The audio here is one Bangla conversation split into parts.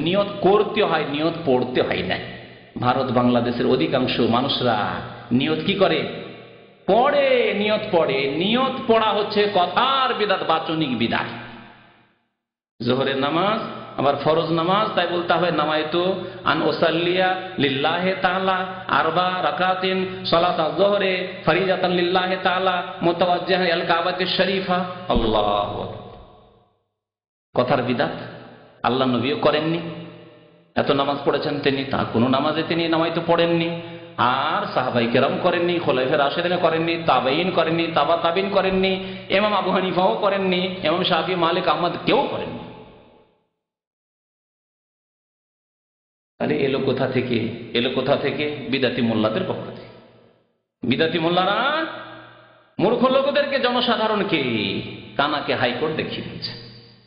নিয়ত করতে হয়, নিয়ত পড়তে হয় না। ভারত বাংলাদেশের অধিকাংশ মানুষরা নিয়ত কি করে? পড়ে, নিয়ত পড়ে। নিয়ত পড়া হচ্ছে কথার বিদাত, বাচনিক বিদাত। জোহরের নামাজ আবার ফরজ নামাজ, তাই বলতে হবে নামাইতু আন উসাল্লিয়া লিল্লাহি তাআলা আরবা রাকাতিন সালাতা যুহরে ফরিজাতান লিল্লাহি তাআলা মুতাওয়াজ্জিহান ইলাল কাবাতিশ শরীফা। আল্লাহু আকবার। কথার বিদাত আল্লাহ নবীও করেননি। এত নামাজ পড়েছেন তিনি, তা কোনো নামাজে তিনি নামাইতু পড়েননি। আর সাহাবায়ে কেরাম করেননি, খোলাফায়ে রাশিদিন করেননি, তাবেঈন করেননি, তাবা তাবেঈন করেননি, ইমাম আবু হানিফাও করেননি, ইমাম শাফিঈ, মালিক, আহমদ কেউ করেননি। তাহলে এলো কোথা থেকে? এলো কোথা থেকে? বিদাতি মোল্লাদের পক্ষ থেকে। বিদাতি মোল্লারা মূর্খ লোকদেরকে, জনসাধারণকে, কানাকে হাইকোর্ট দেখিয়ে দিয়েছে।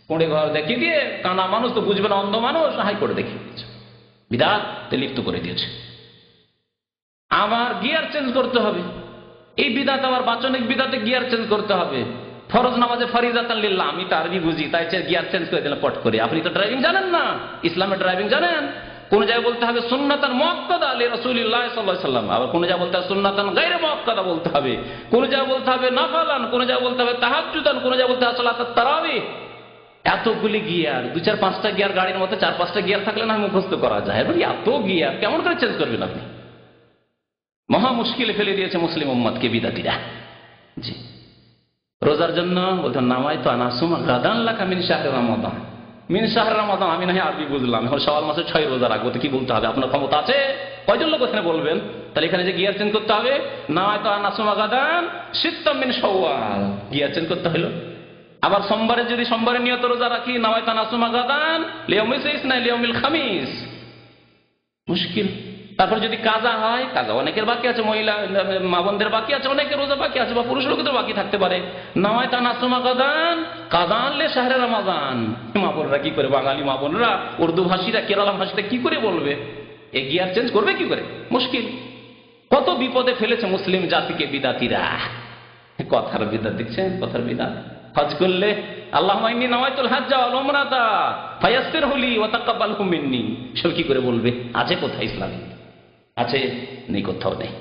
কোড়ে ঘর দেখিয়ে দিয়ে, কানা মানুষ তো বুঝবে না, অন্ধ মানুষ, হাইকোর্ট দেখিয়ে দিয়েছে, বিদাতে লিপ্ত করে দিয়েছে। আবার গিয়ার চেঞ্জ করতে হবে। এই বিদাত আবার বাচনিক বিদাতে গিয়ার চেঞ্জ করতে হবে। ফরজ নামাজে ফরিজাতান লিল্লাহ, আমি তো আরবি বুঝি, তাই গিয়ার চেঞ্জ করে দিলাম পট করে। আপনি তো ড্রাইভিং জানেন না, ইসলামের ড্রাইভিং জানেন? কোন জায়গায় বলতে হবে সুন্নাতান মুআক্কাদা লি রাসূলিল্লাহ সাল্লাল্লাহু আলাইহি ওয়াসাল্লাম, আবার কোন জায়গায় বলতে হবে সুন্নাতান গায়রে মুআক্কাদা বলতে হবে, কোন জায়গায় বলতে হবে নাফালান, কোন জায়গায় বলতে হবে তাহাজ্জুদান, কোন জায়গায় বলতে হবে সালাতুত তারাবিহ। এতগুলি গিয়ার, 2-4-5টা গিয়ার গাড়ির মতো 4-5টা গিয়ার থাকলে না মুখস্থ করা যায়। এত গিয়ার কেমন করে চেঞ্জ করবেন আপনি? মহা মুশকিলে ফেলে দিয়েছে মুসলিম উম্মতকে বিদাতিরা। জি, রোজার জন্য বলতো নামাইতু আন আসুমা গাদান লাকা মিন শাহরি রমাদান। মিন শাহরি রমাদান আমি নাহি আরবি বুঝলাম, এখন শাওয়াল মাসে 6 রোজা রাখবো, তো কি বলতে হবে? আপনার ক্ষমতা আছে? কয়জন লোক ওখানে বলবেন? তাহলে এখানে যে গিয়ার চেঞ্জ করতে হবে, নামাইতু আন আসুমা গাদান সিত্তাম মিন শাওয়াল, গিয়ার চেঞ্জ করতে হলো। আবার সোমবারে যদি সোমবারে নিয়ত রোজা রাখি, নামাইতু আন আসুমা গাদান লিয়াউমিল ইসনা লিয়াউমিল খামিস, মুশকিল। তারপর যদি কাজা হয়, কাজা অনেকের বাকি আছে, মহিলা মা বোনদের বাকি আছে, অনেকের রোজা বাকি আছে, বা পুরুষ লোকদের বাকি থাকতে পারে। নামাইতু আন আসুমা গাদান কাযান লি শাহরি রমাদান, মা বোনরা কি করে, বাঙালি মা বোনরা, উর্দু ভাষীরা, কেরালা ভাষীরা কি করে বলবে? এই গিয়ার চেঞ্জ করবে কি করে? মুশকিল। কত বিপদে ফেলেছে মুসলিম জাতিকে বিদাতিরা। কথার বিদাত দেখছেন, কথার বিদাত। হজ করলে আল্লাহুম্মা ইন্নী নাওয়াইতুল হাজ্জা ওয়াল উমরাতা ফায়াসসিরহু লি ওয়া তাকাব্বালহু মিন্নি, সব কি করে বলবে? আছে কোথায় ইসলামে? আছে? নেই, কোথাও নেই।